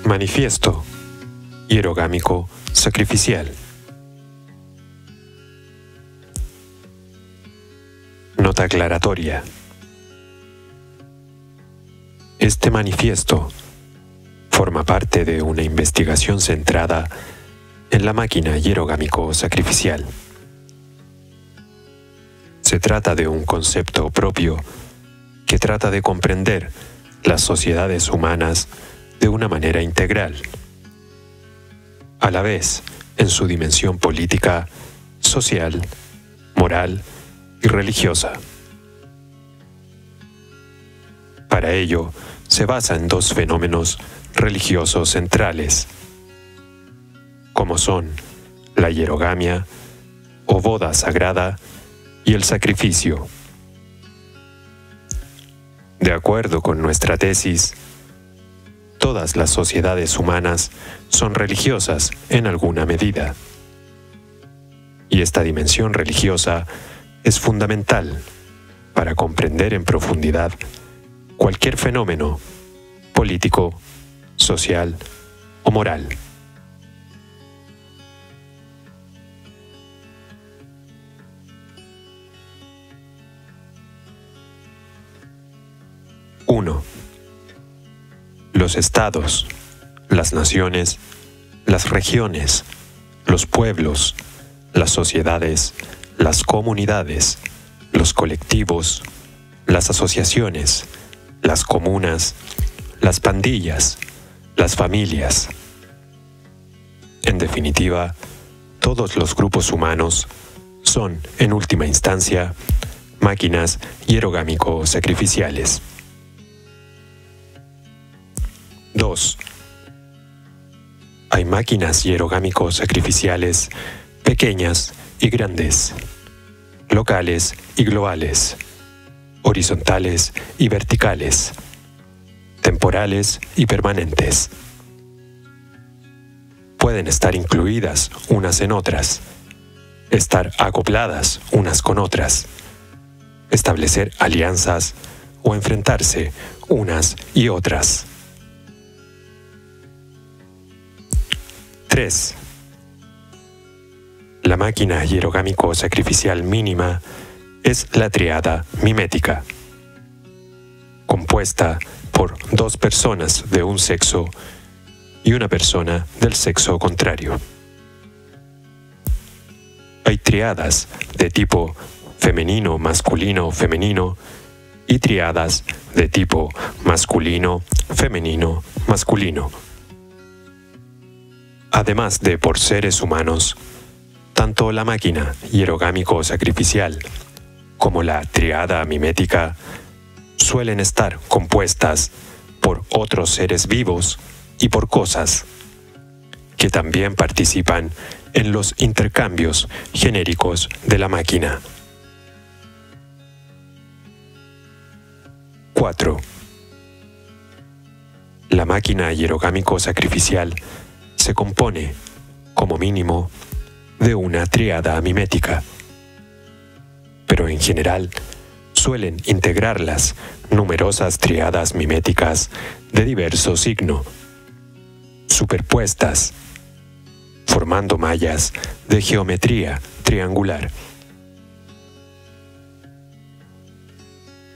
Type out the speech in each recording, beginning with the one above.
Manifiesto hierogámico sacrificial. Nota aclaratoria. Este manifiesto forma parte de una investigación centrada en la máquina hierogámico sacrificial. Se trata de un concepto propio que trata de comprender las sociedades humanas de una manera integral, a la vez en su dimensión política, social, moral y religiosa. Para ello, se basa en dos fenómenos religiosos centrales, como son la hierogamia o boda sagrada y el sacrificio. De acuerdo con nuestra tesis, todas las sociedades humanas son religiosas en alguna medida, y esta dimensión religiosa es fundamental para comprender en profundidad cualquier fenómeno político, social o moral. Uno. Los estados, las naciones, las regiones, los pueblos, las sociedades, las comunidades, los colectivos, las asociaciones, las comunas, las pandillas, las familias. En definitiva, todos los grupos humanos son, en última instancia, máquinas hierogámico-sacrificiales. 2. Hay máquinas hierogámico-sacrificiales pequeñas y grandes, locales y globales, horizontales y verticales, temporales y permanentes. Pueden estar incluidas unas en otras, estar acopladas unas con otras, establecer alianzas o enfrentarse unas y otras. 3. La máquina hierogámico-sacrificial mínima es la tríada mimética, compuesta por dos personas de un sexo y una persona del sexo contrario. Hay tríadas de tipo femenino, masculino, femenino y tríadas de tipo masculino, femenino, masculino. Además de por seres humanos, tanto la máquina hierogámico-sacrificial como la tríada mimética suelen estar compuestas por otros seres vivos y por cosas, que también participan en los intercambios genéricos de la máquina. 4. La máquina hierogámico-sacrificial se compone, como mínimo, de una tríada mimética, pero en general suelen integrarlas numerosas tríadas miméticas de diverso signo, superpuestas, formando mallas de geometría triangular.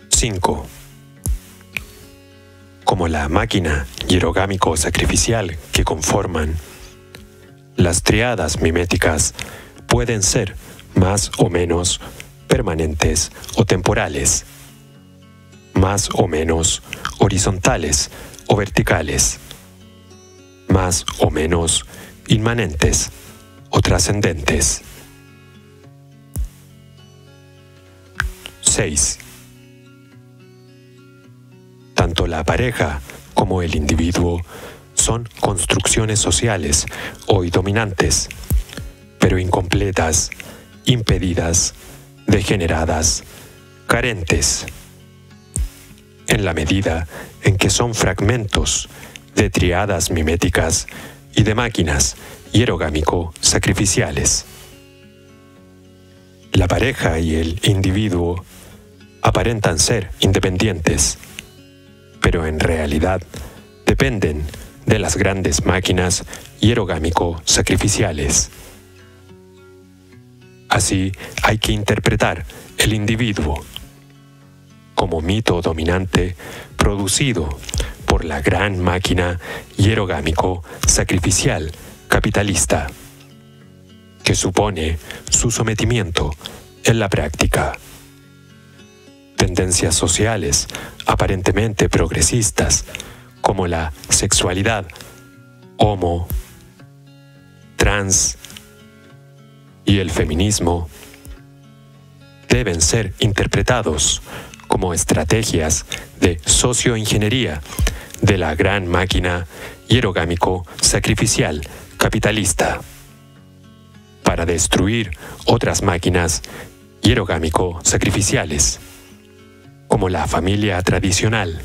5. Como la máquina hierogámico-sacrificial que conforman, las tríadas miméticas pueden ser más o menos permanentes o temporales, más o menos horizontales o verticales, más o menos inmanentes o trascendentes. 6. Tanto la pareja como el individuo son construcciones sociales hoy dominantes, pero incompletas, impedidas, degeneradas, carentes, en la medida en que son fragmentos de tríadas miméticas y de máquinas hierogámico-sacrificiales. La pareja y el individuo aparentan ser independientes, pero en realidad dependen de las grandes máquinas hierogámico-sacrificiales. Así hay que interpretar el individuo como mito dominante producido por la gran máquina hierogámico-sacrificial capitalista, que supone su sometimiento en la práctica. Tendencias sociales aparentemente progresistas como la sexualidad homo, trans y el feminismo deben ser interpretados como estrategias de socioingeniería de la gran máquina hierogámico-sacrificial capitalista para destruir otras máquinas hierogámico-sacrificiales, como la familia tradicional,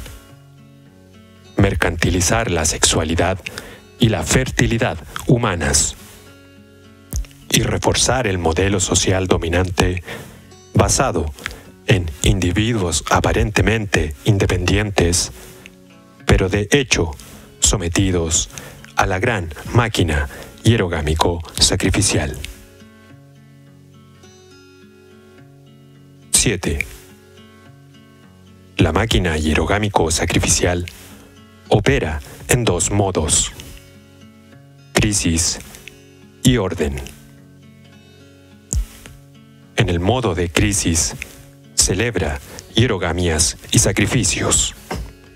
mercantilizar la sexualidad y la fertilidad humanas, y reforzar el modelo social dominante basado en individuos aparentemente independientes, pero de hecho sometidos a la gran máquina hierogámico-sacrificial. 7. La máquina hierogámico-sacrificial opera en dos modos: crisis y orden. En el modo de crisis, celebra hierogamias y sacrificios,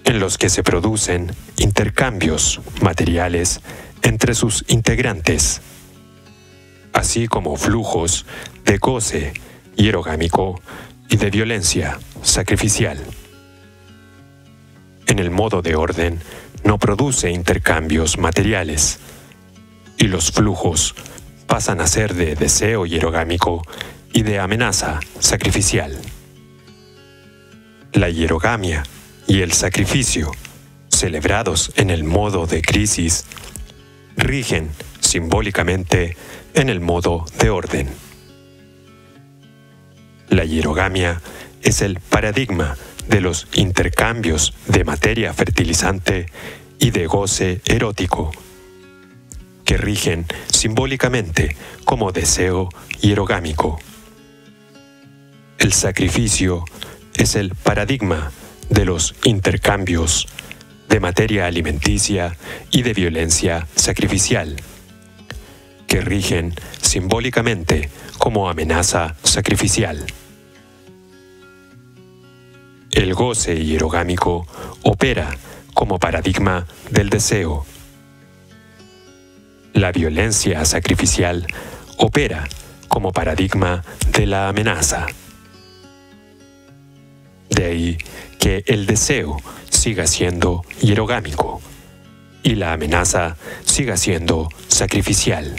en los que se producen intercambios materiales entre sus integrantes, así como flujos de goce hierogámico y de violencia sacrificial. En el modo de orden, no produce intercambios materiales, y los flujos pasan a ser de deseo hierogámico y de amenaza sacrificial. La hierogamia y el sacrificio, celebrados en el modo de crisis, rigen simbólicamente en el modo de orden. La hierogamia es el paradigma de los intercambios de materia fertilizante y de goce erótico, que rigen simbólicamente como deseo hierogámico. El sacrificio es el paradigma de los intercambios de materia alimenticia y de violencia sacrificial, que rigen simbólicamente como amenaza sacrificial. El goce hierogámico opera como paradigma del deseo. La violencia sacrificial opera como paradigma de la amenaza. De ahí que el deseo siga siendo hierogámico y la amenaza siga siendo sacrificial.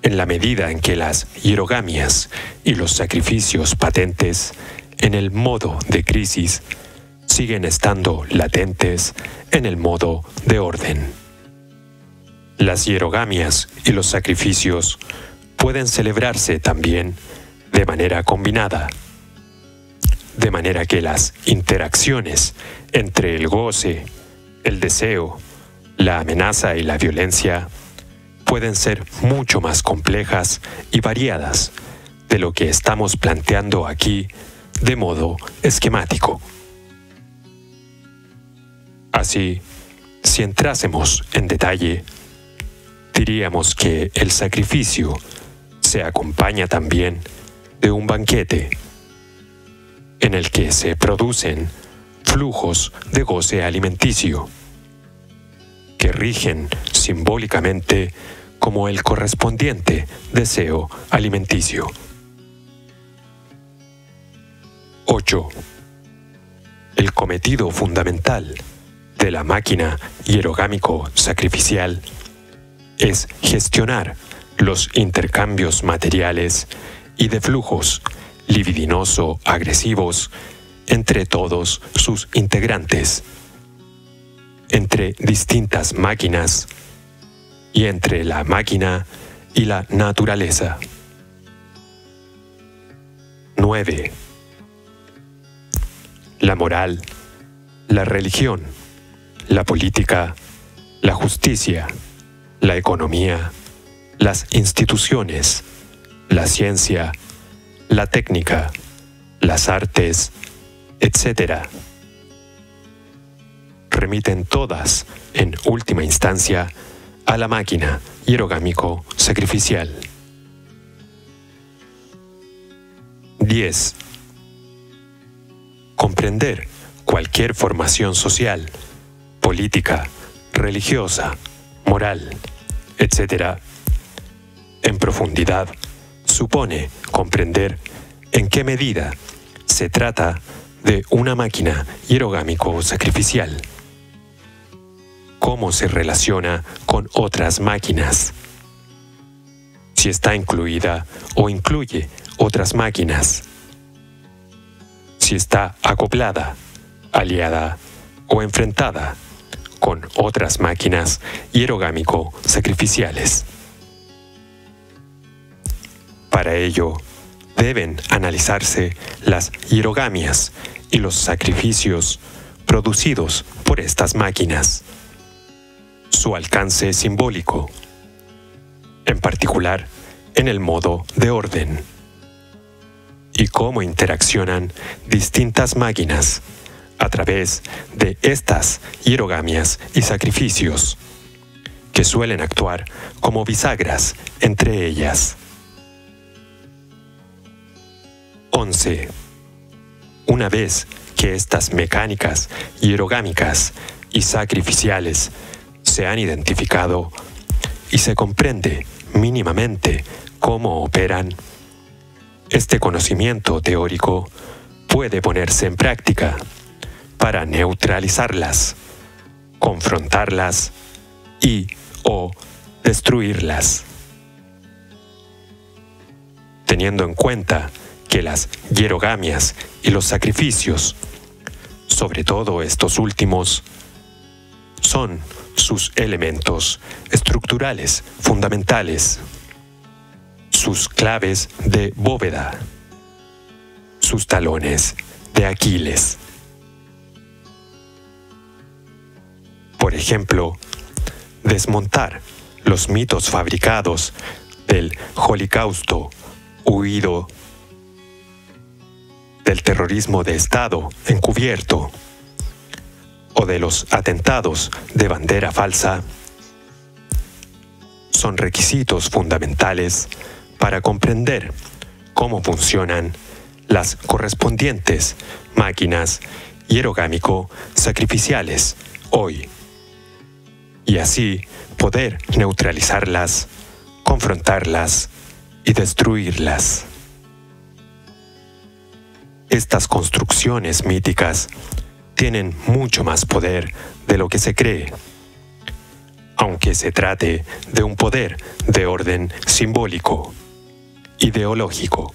En la medida en que las hierogamias y los sacrificios patentes en el modo de crisis siguen estando latentes en el modo de orden. Las hierogamias y los sacrificios pueden celebrarse también de manera combinada, de manera que las interacciones entre el goce, el deseo, la amenaza y la violencia pueden ser mucho más complejas y variadas de lo que estamos planteando aquí de modo esquemático. Así, si entrásemos en detalle, diríamos que el sacrificio se acompaña también de un banquete en el que se producen flujos de goce alimenticio que rigen simbólicamente como el correspondiente deseo alimenticio. 8. El cometido fundamental de la máquina hierogámico-sacrificial es gestionar los intercambios materiales y de flujos libidinoso-agresivos entre todos sus integrantes, entre distintas máquinas y entre la máquina y la naturaleza. 9. La moral, la religión, la política, la justicia, la economía, las instituciones, la ciencia, la técnica, las artes, etc. Remiten todas, en última instancia, a la máquina hierogámico sacrificial. 10. Comprender cualquier formación social, política, religiosa, moral, etc., en profundidad, supone comprender en qué medida se trata de una máquina hierogámico sacrificial, cómo se relaciona con otras máquinas, si está incluida o incluye otras máquinas, si está acoplada, aliada o enfrentada con otras máquinas hierogámico sacrificiales. Para ello, deben analizarse las hierogamias y los sacrificios producidos por estas máquinas, su alcance simbólico, en particular en el modo de orden, y cómo interaccionan distintas máquinas a través de estas hierogamias y sacrificios, que suelen actuar como bisagras entre ellas. 11. Una vez que estas mecánicas hierogámicas y sacrificiales se han identificado y se comprende mínimamente cómo operan, este conocimiento teórico puede ponerse en práctica para neutralizarlas, confrontarlas y/o destruirlas. Teniendo en cuenta que las hierogamias y los sacrificios, sobre todo estos últimos, son sus elementos estructurales fundamentales, sus claves de bóveda, sus talones de Aquiles. Por ejemplo, desmontar los mitos fabricados del Holocausto huido, del terrorismo de Estado encubierto o de los atentados de bandera falsa son requisitos fundamentales para comprender cómo funcionan las correspondientes máquinas hierogámico-sacrificiales hoy, y así poder neutralizarlas, confrontarlas y destruirlas. Estas construcciones míticas tienen mucho más poder de lo que se cree, aunque se trate de un poder de orden simbólico, ideológico.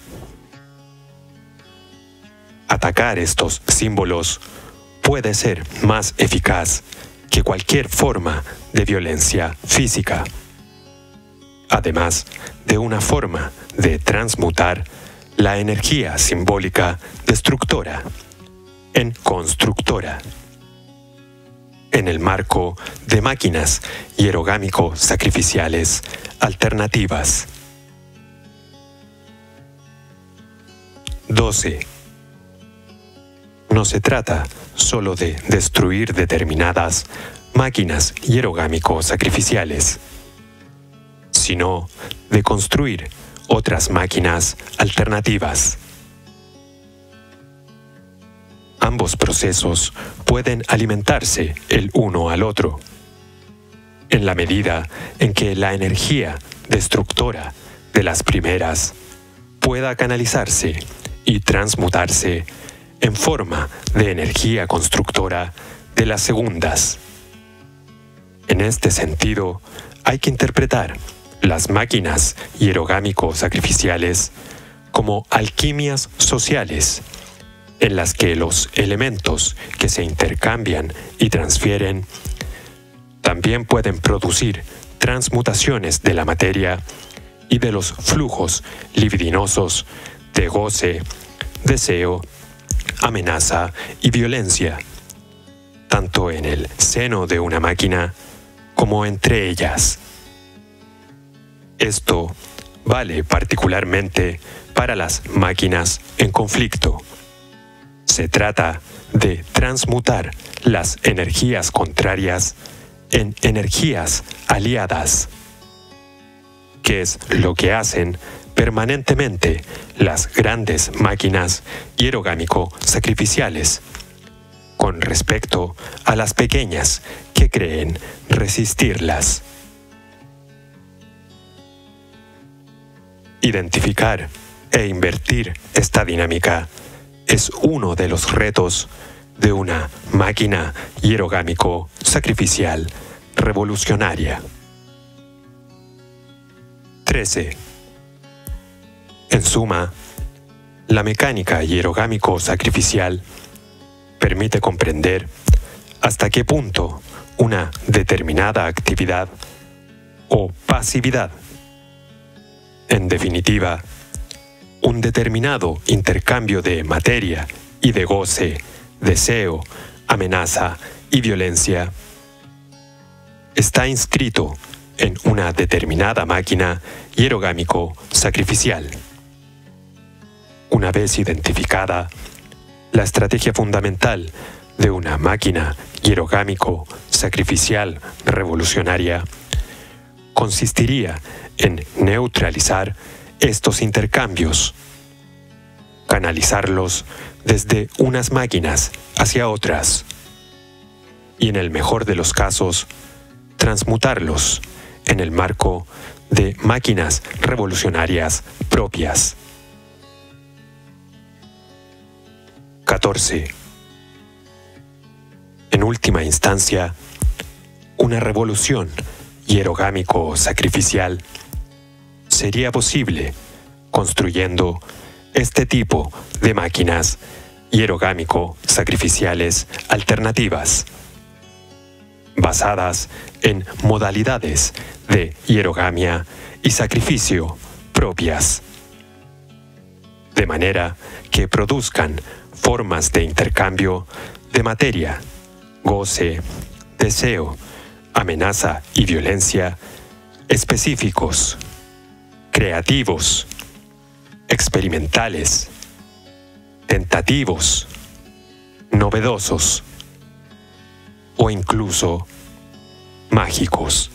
Atacar estos símbolos puede ser más eficaz que cualquier forma de violencia física, además de una forma de transmutar la energía simbólica destructora en constructora, en el marco de máquinas hierogámico-sacrificiales alternativas. 12. No se trata solo de destruir determinadas máquinas hierogámico-sacrificiales, sino de construir otras máquinas alternativas. Ambos procesos pueden alimentarse el uno al otro, en la medida en que la energía destructora de las primeras pueda canalizarse y transmutarse en forma de energía constructora de las segundas. En este sentido, hay que interpretar las máquinas hierogámico-sacrificiales como alquimias sociales, en las que los elementos que se intercambian y transfieren también pueden producir transmutaciones de la materia y de los flujos libidinosos de goce, deseo, amenaza y violencia, tanto en el seno de una máquina como entre ellas. Esto vale particularmente para las máquinas en conflicto. Se trata de transmutar las energías contrarias en energías aliadas, que es lo que hacen permanentemente las grandes máquinas hierogámico-sacrificiales con respecto a las pequeñas que creen resistirlas. Identificar e invertir esta dinámica es uno de los retos de una máquina hierogámico-sacrificial revolucionaria. 13. En suma, la mecánica hierogámico-sacrificial permite comprender hasta qué punto una determinada actividad o pasividad, en definitiva, un determinado intercambio de materia y de goce, deseo, amenaza y violencia, está inscrito en una determinada máquina hierogámico-sacrificial. Una vez identificada, la estrategia fundamental de una máquina hierogámico-sacrificial revolucionaria consistiría en neutralizar estos intercambios, canalizarlos desde unas máquinas hacia otras y, en el mejor de los casos, transmutarlos en el marco de máquinas revolucionarias propias. 14. En última instancia, una revolución hierogámico-sacrificial sería posible construyendo este tipo de máquinas hierogámico-sacrificiales alternativas, basadas en modalidades de hierogamia y sacrificio propias, de manera que produzcan formas de intercambio de materia, goce, deseo, amenaza y violencia específicos, creativos, experimentales, tentativos, novedosos o incluso mágicos.